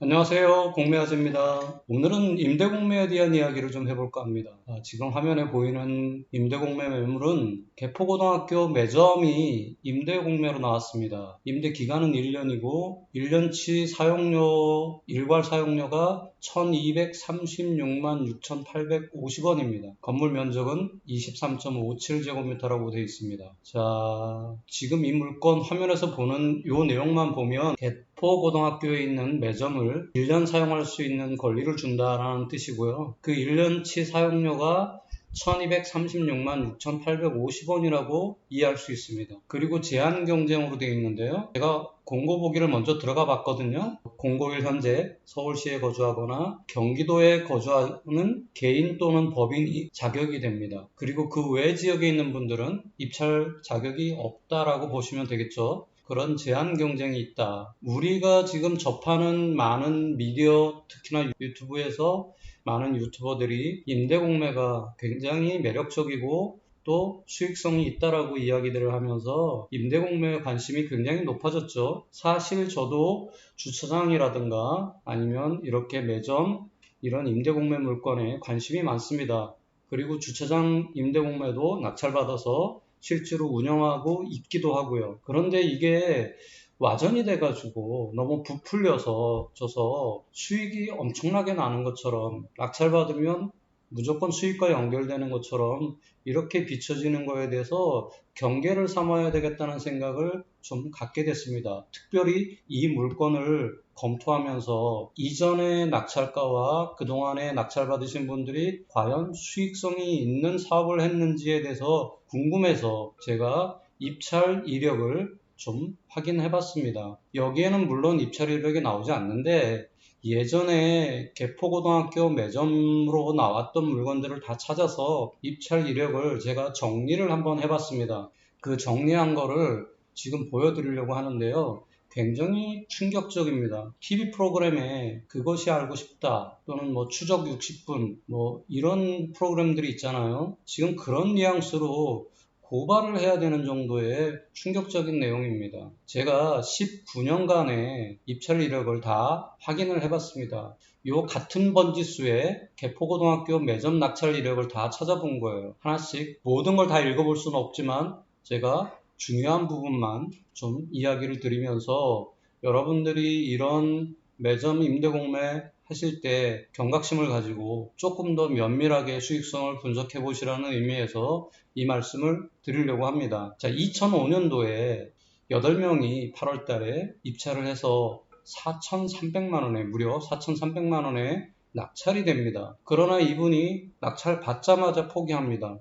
안녕하세요. 공매아재입니다. 오늘은 임대공매에 대한 이야기를 좀 해볼까 합니다. 지금 화면에 보이는 임대공매 매물은 개포고등학교 매점이 임대공매로 나왔습니다. 임대기간은 1년이고 1년치 사용료, 일괄 사용료가 1236만 6,850원입니다. 건물 면적은 23.57제곱미터라고 되어 있습니다. 자, 지금 이 물건 화면에서 보는 이 내용만 보면 개포고등학교에 있는 매점을 1년 사용할 수 있는 권리를 준다라는 뜻이고요. 그 1년치 사용료가 1236만 6,850원이라고 이해할 수 있습니다. 그리고 제한 경쟁으로 되어 있는데요. 제가 공고 보기를 먼저 들어가 봤거든요. 공고일 현재 서울시에 거주하거나 경기도에 거주하는 개인 또는 법인이 자격이 됩니다. 그리고 그 외 지역에 있는 분들은 입찰 자격이 없다라고 보시면 되겠죠. 그런 제한 경쟁이 있다. 우리가 지금 접하는 많은 미디어, 특히나 유튜브에서 많은 유튜버들이 임대공매가 굉장히 매력적이고 또 수익성이 있다라고 이야기들을 하면서 임대공매에 관심이 굉장히 높아졌죠. 사실 저도 주차장이라든가 아니면 이렇게 매점, 이런 임대공매 물건에 관심이 많습니다. 그리고 주차장 임대공매도 낙찰받아서 실제로 운영하고 있기도 하고요. 그런데 이게 와전이 돼가지고 너무 부풀려서 수익이 엄청나게 나는 것처럼 낙찰받으면 무조건 수익과 연결되는 것처럼 이렇게 비춰지는 거에 대해서 경계를 삼아야 되겠다는 생각을 좀 갖게 됐습니다. 특별히 이 물건을 검토하면서 이전의 낙찰가와 그동안에 낙찰받으신 분들이 과연 수익성이 있는 사업을 했는지에 대해서 궁금해서 제가 입찰 이력을 좀 확인해 봤습니다. 여기에는 물론 입찰 이력이 나오지 않는데 예전에 개포고등학교 매점으로 나왔던 물건들을 다 찾아서 입찰 이력을 제가 정리를 한번 해봤습니다. 그 정리한 거를 지금 보여드리려고 하는데요. 굉장히 충격적입니다. TV 프로그램에 그것이 알고 싶다 또는 뭐 추적 60분 뭐 이런 프로그램들이 있잖아요. 지금 그런 뉘앙스로 고발을 해야 되는 정도의 충격적인 내용입니다. 제가 19년간의 입찰 이력을 다 확인을 해봤습니다. 요 같은 번지수의 개포고등학교 매점 낙찰 이력을 다 찾아본 거예요. 하나씩 모든 걸 다 읽어볼 수는 없지만 제가 중요한 부분만 좀 이야기를 드리면서 여러분들이 이런 매점 임대공매 하실 때 경각심을 가지고 조금 더 면밀하게 수익성을 분석해 보시라는 의미에서 이 말씀을 드리려고 합니다. 자, 2005년도에 8명이 8월 달에 입찰을 해서 4,300만 원에 무려 4,300만 원에 낙찰이 됩니다. 그러나 이분이 낙찰 받자마자 포기합니다.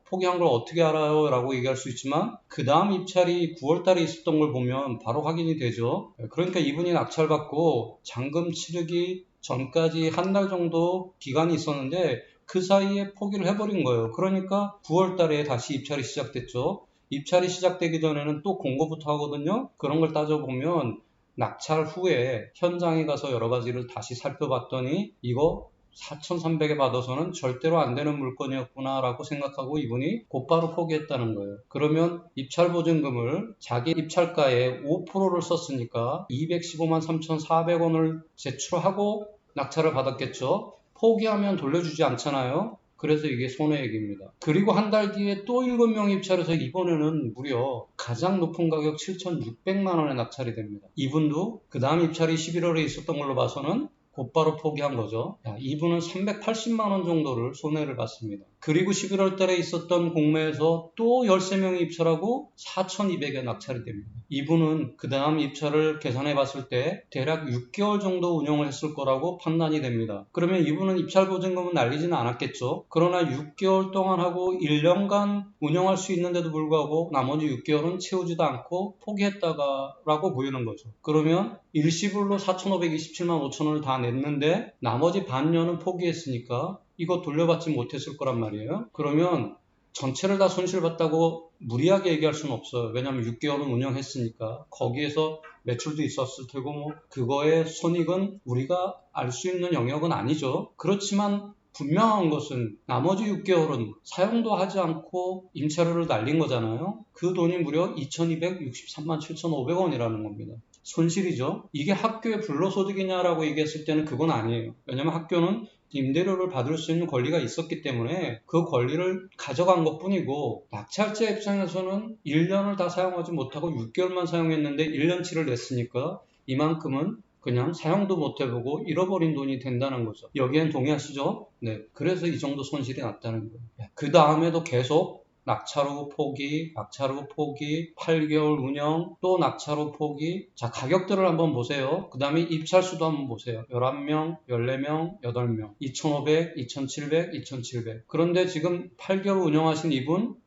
포기한 걸 어떻게 알아요? 라고 얘기할 수 있지만 그 다음 입찰이 9월 달에 있었던 걸 보면 바로 확인이 되죠. 그러니까 이분이 낙찰 받고 잔금 치르기 전까지 한 달 정도 기간이 있었는데 그 사이에 포기를 해버린 거예요. 그러니까 9월 달에 다시 입찰이 시작됐죠. 입찰이 시작되기 전에는 또 공고부터 하거든요. 그런 걸 따져보면 낙찰 후에 현장에 가서 여러 가지를 다시 살펴봤더니 이거 4,300에 받아서는 절대로 안 되는 물건이었구나 라고 생각하고 이분이 곧바로 포기했다는 거예요. 그러면 입찰보증금을 자기 입찰가의 5%를 썼으니까 215만 3,400원을 제출하고 낙찰을 받았겠죠. 포기하면 돌려주지 않잖아요. 그래서 이게 손해액입니다. 그리고 한 달 뒤에 또 7명 입찰해서 이번에는 무려 가장 높은 가격 7,600만 원에 낙찰이 됩니다. 이분도 그 다음 입찰이 11월에 있었던 걸로 봐서는 곧바로 포기한 거죠. 이분은 380만 원 정도를 손해를 봤습니다. 그리고 11월 달에 있었던 공매에서 또 13명이 입찰하고 4,200에 낙찰이 됩니다. 이분은 그 다음 입찰을 계산해 봤을 때 대략 6개월 정도 운영을 했을 거라고 판단이 됩니다. 그러면 이분은 입찰 보증금은 날리지는 않았겠죠. 그러나 6개월 동안 하고 1년간 운영할 수 있는데도 불구하고 나머지 6개월은 채우지도 않고 포기했다라고 보이는 거죠. 그러면 일시불로 4,527만 5천원을 다 냈는데 나머지 반년은 포기했으니까 이거 돌려받지 못했을 거란 말이에요. 그러면 전체를 다 손실봤다고 무리하게 얘기할 수는 없어요. 왜냐하면 6개월은 운영했으니까 거기에서 매출도 있었을 테고 뭐 그거의 손익은 우리가 알 수 있는 영역은 아니죠. 그렇지만 분명한 것은 나머지 6개월은 사용도 하지 않고 임차료를 날린 거잖아요. 그 돈이 무려 2,263만 7,500원이라는 겁니다. 손실이죠. 이게 학교의 불로소득이냐라고 얘기했을 때는 그건 아니에요. 왜냐면 학교는 임대료를 받을 수 있는 권리가 있었기 때문에 그 권리를 가져간 것뿐이고, 낙찰자 입장에서는 1년을 다 사용하지 못하고 6개월만 사용했는데 1년치를 냈으니까 이만큼은 그냥 사용도 못 해보고 잃어버린 돈이 된다는 거죠. 여기엔 동의하시죠? 네. 그래서 이 정도 손실이 났다는 거예요. 그 다음에도 계속 낙찰 후 포기, 낙찰 후 포기, 8개월 운영, 또 낙찰 후 포기. 자, 가격들을 한번 보세요. 그 다음에 입찰수도 한번 보세요. 11명, 14명, 8명, 2,500, 2,700, 2,700. 그런데 지금 8개월 운영하신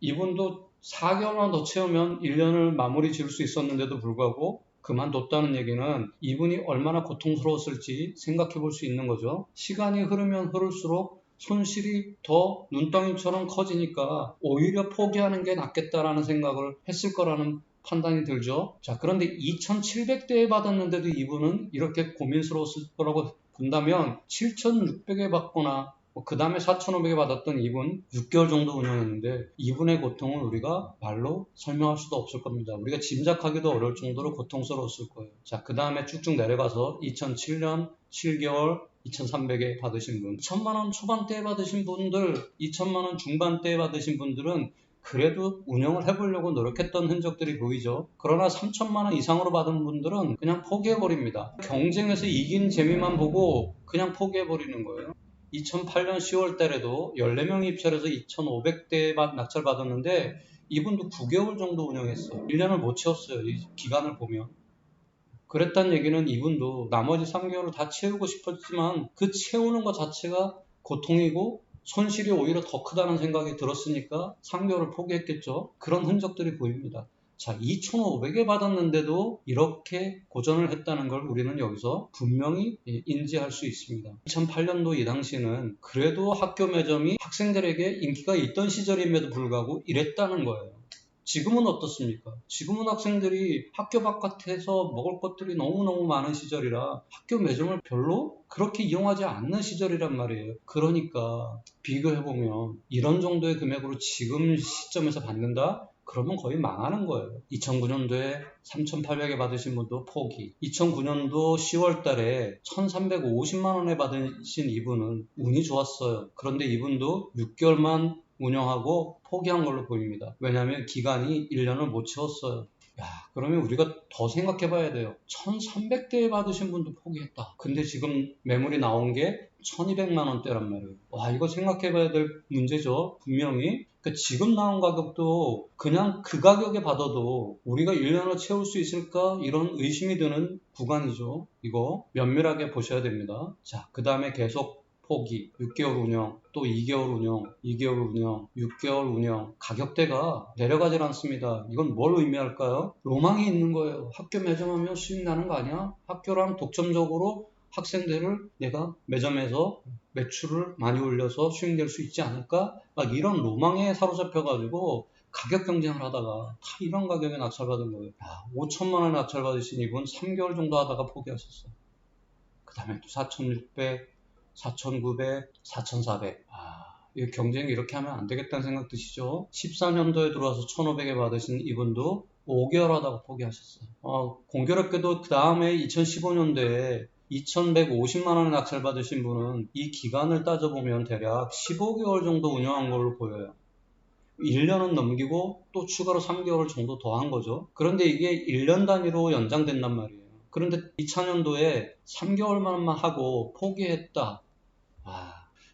이분도 4개월만 더 채우면 1년을 마무리 지을 수 있었는데도 불구하고 그만뒀다는 얘기는 이분이 얼마나 고통스러웠을지 생각해 볼 수 있는 거죠. 시간이 흐르면 흐를수록 손실이 더 눈덩이처럼 커지니까 오히려 포기하는 게 낫겠다라는 생각을 했을 거라는 판단이 들죠. 자, 그런데 2,700대에 받았는데도 이분은 이렇게 고민스러웠을 거라고 본다면 7,600에 받거나 그 다음에 4,500에 받았던 이분 6개월 정도 운영했는데 이분의 고통은 우리가 말로 설명할 수도 없을 겁니다. 우리가 짐작하기도 어려울 정도로 고통스러웠을 거예요. 자, 그 다음에 쭉쭉 내려가서 2007년 7개월 2,300에 받으신 분, 2,000만원 초반대에 받으신 분들, 2,000만원 중반대에 받으신 분들은 그래도 운영을 해보려고 노력했던 흔적들이 보이죠. 그러나 3,000만원 이상으로 받은 분들은 그냥 포기해버립니다. 경쟁에서 이긴 재미만 보고 그냥 포기해버리는 거예요. 2008년 10월 달에도 14명 입찰해서 2,500대 낙찰 받았는데 이분도 9개월 정도 운영했어요. 1년을 못 채웠어요. 이 기간을 보면. 그랬다는 얘기는 이분도 나머지 3개월을 다 채우고 싶었지만 그 채우는 것 자체가 고통이고 손실이 오히려 더 크다는 생각이 들었으니까 3개월을 포기했겠죠. 그런 흔적들이 보입니다. 자, 2,500에 받았는데도 이렇게 고전을 했다는 걸 우리는 여기서 분명히 인지할 수 있습니다. 2008년도 이 당시는 그래도 학교 매점이 학생들에게 인기가 있던 시절임에도 불구하고 이랬다는 거예요. 지금은 어떻습니까? 지금은 학생들이 학교 바깥에서 먹을 것들이 너무너무 많은 시절이라 학교 매점을 별로 그렇게 이용하지 않는 시절이란 말이에요. 그러니까 비교해보면 이런 정도의 금액으로 지금 시점에서 받는다? 그러면 거의 망하는 거예요. 2009년도에 3,800에 받으신 분도 포기. 2009년도 10월 달에 1,350만 원에 받으신 이분은 운이 좋았어요. 그런데 이분도 6개월만 운영하고 포기한 걸로 보입니다. 왜냐하면 기간이 1년을 못 채웠어요. 야, 그러면 우리가 더 생각해 봐야 돼요. 1,300대에 받으신 분도 포기했다. 근데 지금 매물이 나온 게 1,200만 원대란 말이에요. 와, 이거 생각해 봐야 될 문제죠. 분명히. 그러니까 지금 나온 가격도 그냥 그 가격에 받아도 우리가 1년을 채울 수 있을까? 이런 의심이 드는 구간이죠. 이거 면밀하게 보셔야 됩니다. 자, 그 다음에 계속 포기, 6개월 운영, 또 2개월 운영, 2개월 운영, 6개월 운영, 가격대가 내려가질 않습니다. 이건 뭘 의미할까요? 로망이 있는 거예요. 학교 매점하면 수익 나는 거 아니야? 학교랑 독점적으로 학생들을 내가 매점에서 매출을 많이 올려서 수익 낼 수 있지 않을까? 막 이런 로망에 사로잡혀가지고 가격 경쟁을 하다가 다 이런 가격에 낙찰받은 거예요. 5천만 원 낙찰받으신 이분 3개월 정도 하다가 포기하셨어요. 그 다음에 또 4,600, 4,900, 4,400. 이 경쟁이 이렇게 하면 안 되겠다는 생각 드시죠? 14년도에 들어와서 1,500에 받으신 이분도 5개월 하다가 포기하셨어요. 공교롭게도 그 다음에 2015년도에 2,150만 원에 낙찰 받으신 분은 이 기간을 따져보면 대략 15개월 정도 운영한 걸로 보여요. 1년은 넘기고 또 추가로 3개월 정도 더 한 거죠. 그런데 이게 1년 단위로 연장된단 말이에요. 그런데 2000년도에 3개월만만 하고 포기했다.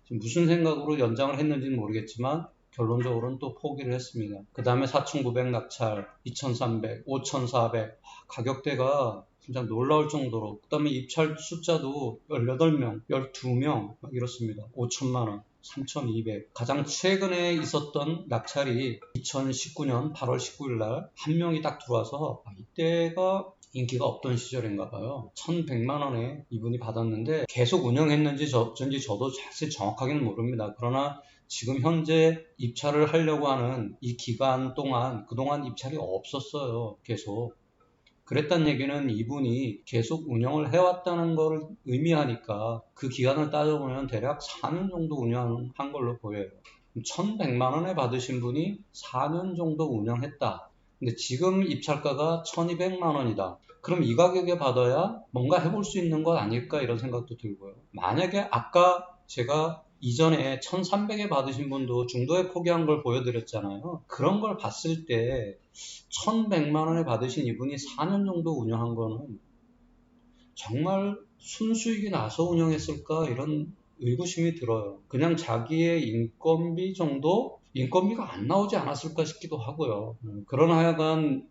지금 무슨 생각으로 연장을 했는지는 모르겠지만 결론적으로는 또 포기를 했습니다. 그 다음에 4,900 낙찰, 2,300, 5,400. 가격대가 진짜 놀라울 정도로. 그 다음에 입찰 숫자도 18명, 12명 막 이렇습니다. 5천만 원. 3,200. 가장 최근에 있었던 낙찰이 2019년 8월 19일 날 한 명이 딱 들어와서 이때가 인기가 없던 시절인가 봐요. 1,100만 원에 이분이 받았는데 계속 운영했는지 어쩐지 저도 사실 정확하게는 모릅니다. 그러나 지금 현재 입찰을 하려고 하는 이 기간 동안 그동안 입찰이 없었어요. 계속. 그랬단 얘기는 이분이 계속 운영을 해왔다는 걸 의미하니까 그 기간을 따져보면 대략 4년 정도 운영한 걸로 보여요. 1,100만 원에 받으신 분이 4년 정도 운영했다. 근데 지금 입찰가가 1200만 원이다. 그럼 이 가격에 받아야 뭔가 해볼 수 있는 것 아닐까 이런 생각도 들고요. 만약에 아까 제가 이전에 1300에 받으신 분도 중도에 포기한 걸 보여드렸잖아요. 그런 걸 봤을 때 1100만 원에 받으신 이분이 4년 정도 운영한 거는 정말 순수익이 나서 운영했을까 이런 의구심이 들어요. 그냥 자기의 인건비 정도? 인건비가 안 나오지 않았을까 싶기도 하고요. 그러나 하여간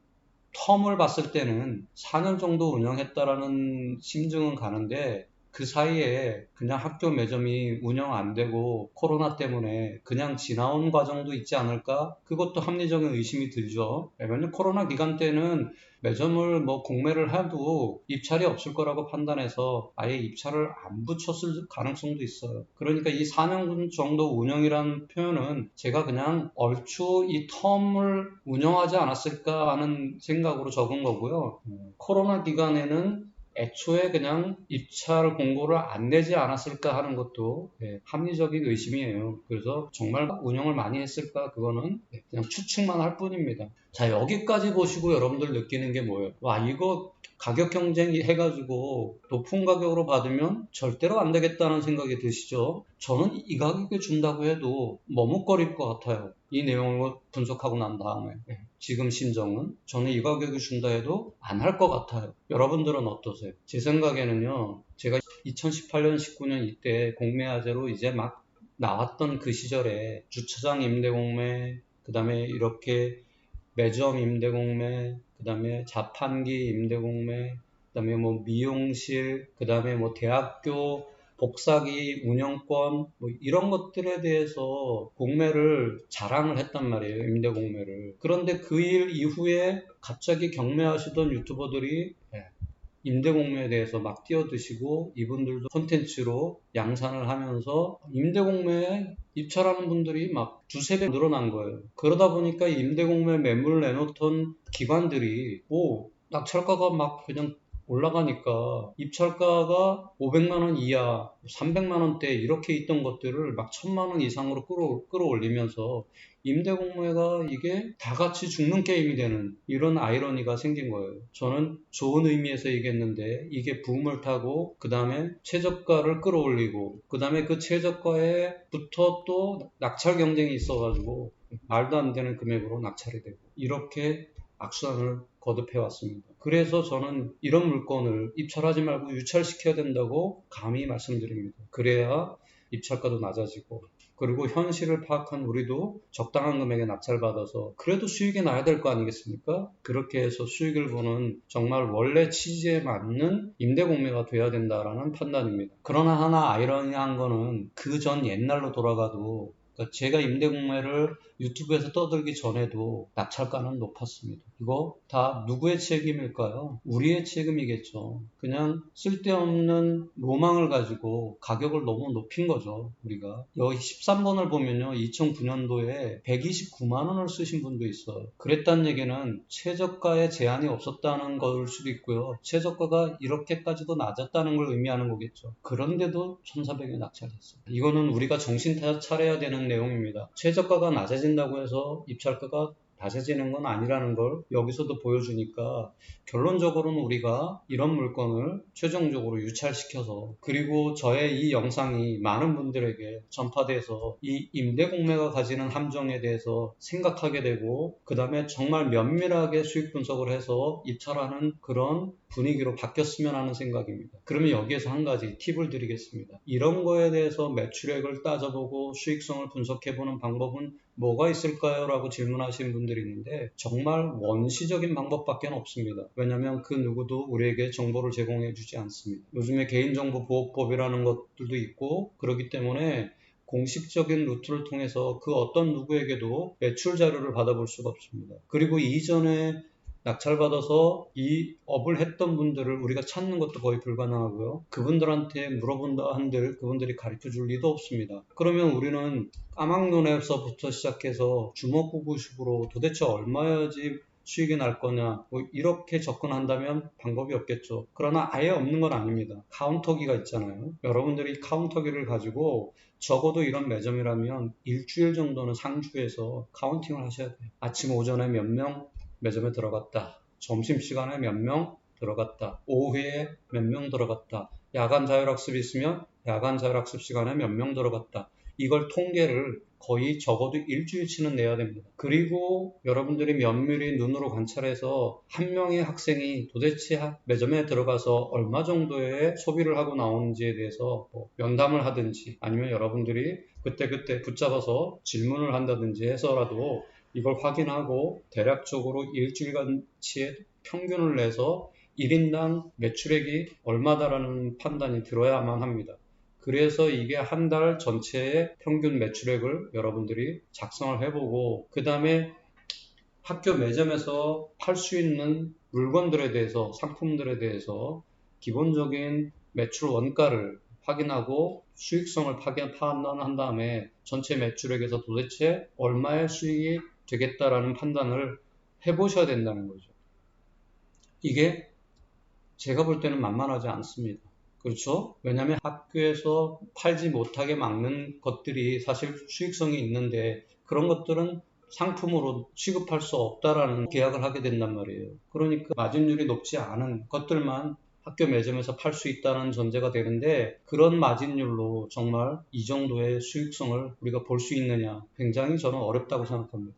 텀을 봤을 때는 4년 정도 운영했다라는 심증은 가는데 그 사이에 그냥 학교 매점이 운영 안 되고 코로나 때문에 그냥 지나온 과정도 있지 않을까? 그것도 합리적인 의심이 들죠. 왜냐면 코로나 기간 때는 매점을 뭐 공매를 해도 입찰이 없을 거라고 판단해서 아예 입찰을 안 붙였을 가능성도 있어요. 그러니까 이 4년 정도 운영이라는 표현은 제가 그냥 얼추 이 텀을 운영하지 않았을까 하는 생각으로 적은 거고요. 코로나 기간에는 애초에 그냥 입찰 공고를 안 내지 않았을까 하는 것도 합리적인 의심이에요. 그래서 정말 운영을 많이 했을까 그거는 그냥 추측만 할 뿐입니다. 자, 여기까지 보시고 여러분들 느끼는 게 뭐예요? 와, 이거 가격 경쟁이 해가지고 높은 가격으로 받으면 절대로 안 되겠다는 생각이 드시죠? 저는 이 가격에 준다고 해도 머뭇거릴 것 같아요. 이 내용을 분석하고 난 다음에 지금 심정은 저는 이 가격에 준다 해도 안 할 것 같아요. 여러분들은 어떠세요? 제 생각에는요. 제가 2018년, 19년 이때 공매화재로 이제 막 나왔던 그 시절에 주차장 임대 공매, 그 다음에 이렇게 매점 임대 공매, 그 다음에 자판기 임대 공매, 그 다음에 뭐 미용실, 그 다음에 뭐 대학교 복사기 운영권 뭐 이런 것들에 대해서 공매를 자랑을 했단 말이에요. 임대 공매를. 그런데 그 일 이후에 갑자기 경매하시던 유튜버들이 임대공매에 대해서 막 뛰어드시고 이분들도 콘텐츠로 양산을 하면서 임대공매에 입찰하는 분들이 막 두세 배 늘어난 거예요. 그러다 보니까 임대공매 매물을 내놓던 기관들이 낙찰가가 막 그냥 올라가니까 입찰가가 500만 원 이하, 300만 원대 이렇게 있던 것들을 막 1000만 원 이상으로 끌어올리면서 임대공매가 이게 다 같이 죽는 게임이 되는 이런 아이러니가 생긴 거예요. 저는 좋은 의미에서 얘기했는데 이게 붐을 타고 그 다음에 최저가를 끌어올리고 그 다음에 그 최저가에부터 또 낙찰 경쟁이 있어가지고 말도 안 되는 금액으로 낙찰이 되고 이렇게 악순환을 거듭해 왔습니다. 그래서 저는 이런 물건을 입찰하지 말고 유찰시켜야 된다고 감히 말씀드립니다. 그래야 입찰가도 낮아지고 그리고 현실을 파악한 우리도 적당한 금액에 낙찰받아서 그래도 수익이 나야 될 거 아니겠습니까? 그렇게 해서 수익을 보는 정말 원래 취지에 맞는 임대공매가 돼야 된다라는 판단입니다. 그러나 하나 아이러니한 거는 그 전 옛날로 돌아가도 그러니까 제가 임대공매를 유튜브에서 떠들기 전에도 낙찰가는 높았습니다. 이거 다 누구의 책임일까요? 우리의 책임이겠죠. 그냥 쓸데없는 로망을 가지고 가격을 너무 높인 거죠. 우리가. 여기 13번을 보면요. 2009년도에 129만 원을 쓰신 분도 있어요. 그랬다는 얘기는 최저가에 제한이 없었다는 걸 수도 있고요. 최저가가 이렇게까지도 낮았다는 걸 의미하는 거겠죠. 그런데도 1,400에 낙찰했어요. 이거는 우리가 정신 차려야 되는 내용입니다. 최저가가 낮아진다고 해서 입찰가가 낮아지는 건 아니라는 걸 여기서도 보여주니까 결론적으로는 우리가 이런 물건을 최종적으로 유찰시켜서 그리고 저의 이 영상이 많은 분들에게 전파돼서 이 임대공매가 가지는 함정에 대해서 생각하게 되고 그 다음에 정말 면밀하게 수익 분석을 해서 입찰하는 그런 분위기로 바뀌었으면 하는 생각입니다. 그러면 여기에서 한 가지 팁을 드리겠습니다. 이런 거에 대해서 매출액을 따져보고 수익성을 분석해보는 방법은 뭐가 있을까요? 라고 질문하시는 분들이 있는데 정말 원시적인 방법밖에 없습니다. 왜냐하면 그 누구도 우리에게 정보를 제공해 주지 않습니다. 요즘에 개인정보보호법이라는 것들도 있고 그렇기 때문에 공식적인 루트를 통해서 그 어떤 누구에게도 매출 자료를 받아볼 수가 없습니다. 그리고 이전에 낙찰받아서 이 업을 했던 분들을 우리가 찾는 것도 거의 불가능하고요. 그분들한테 물어본다 한들 그분들이 가르쳐 줄 리도 없습니다. 그러면 우리는 까막눈에서부터 시작해서 주먹구구식으로 도대체 얼마여야지 수익이 날 거냐 뭐 이렇게 접근한다면 방법이 없겠죠. 그러나 아예 없는 건 아닙니다. 카운터기가 있잖아요. 여러분들이 카운터기를 가지고 적어도 이런 매점이라면 일주일 정도는 상주해서 카운팅을 하셔야 돼요. 아침 오전에 몇 명, 매점에 들어갔다. 점심시간에 몇 명 들어갔다. 오후에 몇 명 들어갔다. 야간 자율학습이 있으면 야간 자율학습 시간에 몇 명 들어갔다. 이걸 통계를 거의 적어도 일주일치는 내야 됩니다. 그리고 여러분들이 면밀히 눈으로 관찰해서 한 명의 학생이 도대체 매점에 들어가서 얼마 정도의 소비를 하고 나오는지에 대해서 면담을 하든지 아니면 여러분들이 그때그때 붙잡아서 질문을 한다든지 해서라도 이걸 확인하고 대략적으로 일주일간치의 평균을 내서 1인당 매출액이 얼마다라는 판단이 들어야만 합니다. 그래서 이게 한 달 전체의 평균 매출액을 여러분들이 작성을 해보고 그 다음에 학교 매점에서 팔 수 있는 물건들에 대해서 상품들에 대해서 기본적인 매출 원가를 확인하고 수익성을 판단한 다음에 전체 매출액에서 도대체 얼마의 수익이 되겠다라는 판단을 해보셔야 된다는 거죠. 이게 제가 볼 때는 만만하지 않습니다. 그렇죠? 왜냐하면 학교에서 팔지 못하게 막는 것들이 사실 수익성이 있는데 그런 것들은 상품으로 취급할 수 없다라는 계약을 하게 된단 말이에요. 그러니까 마진율이 높지 않은 것들만 학교 매점에서 팔 수 있다는 전제가 되는데 그런 마진율로 정말 이 정도의 수익성을 우리가 볼 수 있느냐 굉장히 저는 어렵다고 생각합니다.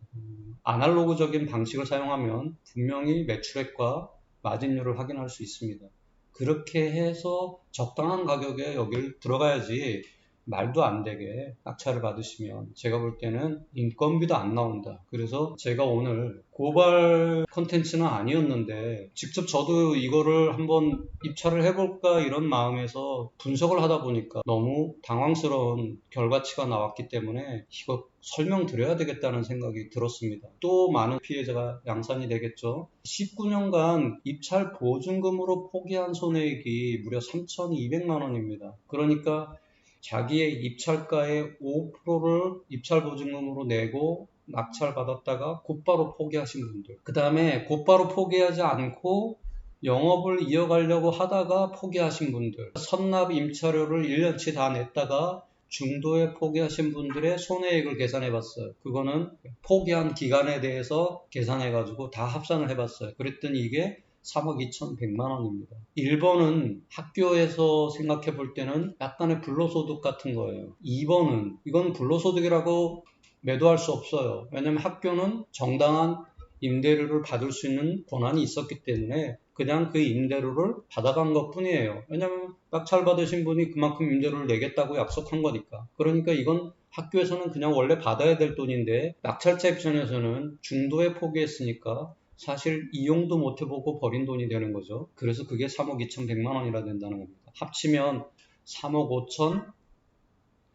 아날로그적인 방식을 사용하면 분명히 매출액과 마진율을 확인할 수 있습니다. 그렇게 해서 적당한 가격에 여길 들어가야지 말도 안 되게 낙찰을 받으시면 제가 볼 때는 인건비도 안 나온다. 그래서 제가 오늘 고발 컨텐츠는 아니었는데 직접 저도 이거를 한번 입찰을 해볼까 이런 마음에서 분석을 하다 보니까 너무 당황스러운 결과치가 나왔기 때문에 이거 설명드려야 되겠다는 생각이 들었습니다. 또 많은 피해자가 양산이 되겠죠. 19년간 입찰 보증금으로 포기한 손해액이 무려 3,200만 원입니다. 그러니까 자기의 입찰가의 5%를 입찰 보증금으로 내고 낙찰 받았다가 곧바로 포기하신 분들, 그 다음에 곧바로 포기하지 않고 영업을 이어가려고 하다가 포기하신 분들, 선납 임차료를 1년치 다 냈다가 중도에 포기하신 분들의 손해액을 계산해 봤어요. 그거는 포기한 기간에 대해서 계산해 가지고 다 합산을 해 봤어요. 그랬더니 이게 3억 2,100만 원입니다. 1번은 학교에서 생각해 볼 때는 약간의 불로소득 같은 거예요. 2번은 이건 불로소득이라고 매도할 수 없어요. 왜냐하면 학교는 정당한 임대료를 받을 수 있는 권한이 있었기 때문에 그냥 그 임대료를 받아간 것 뿐이에요. 왜냐하면 낙찰 받으신 분이 그만큼 임대료를 내겠다고 약속한 거니까. 그러니까 이건 학교에서는 그냥 원래 받아야 될 돈인데 낙찰자 입장에서는 중도에 포기했으니까 사실 이용도 못 해보고 버린 돈이 되는 거죠. 그래서 그게 3억 2,100만 원이라 된다는 겁니다. 합치면 3억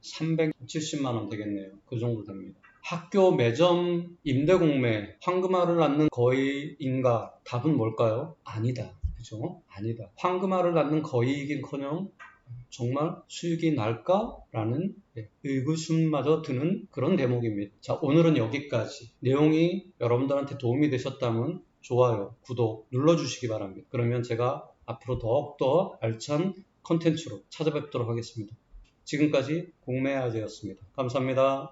5,370만 원 되겠네요. 그 정도 됩니다. 학교 매점 임대공매 황금알을 낳는 거의인가? 답은 뭘까요? 아니다. 그죠? 아니다. 황금알을 낳는 거의이긴커녕 정말 수익이 날까라는 의구심마저 드는 그런 대목입니다. 자, 오늘은 여기까지. 내용이 여러분들한테 도움이 되셨다면 좋아요, 구독 눌러주시기 바랍니다. 그러면 제가 앞으로 더욱더 알찬 컨텐츠로 찾아뵙도록 하겠습니다. 지금까지 공매아재였습니다. 감사합니다.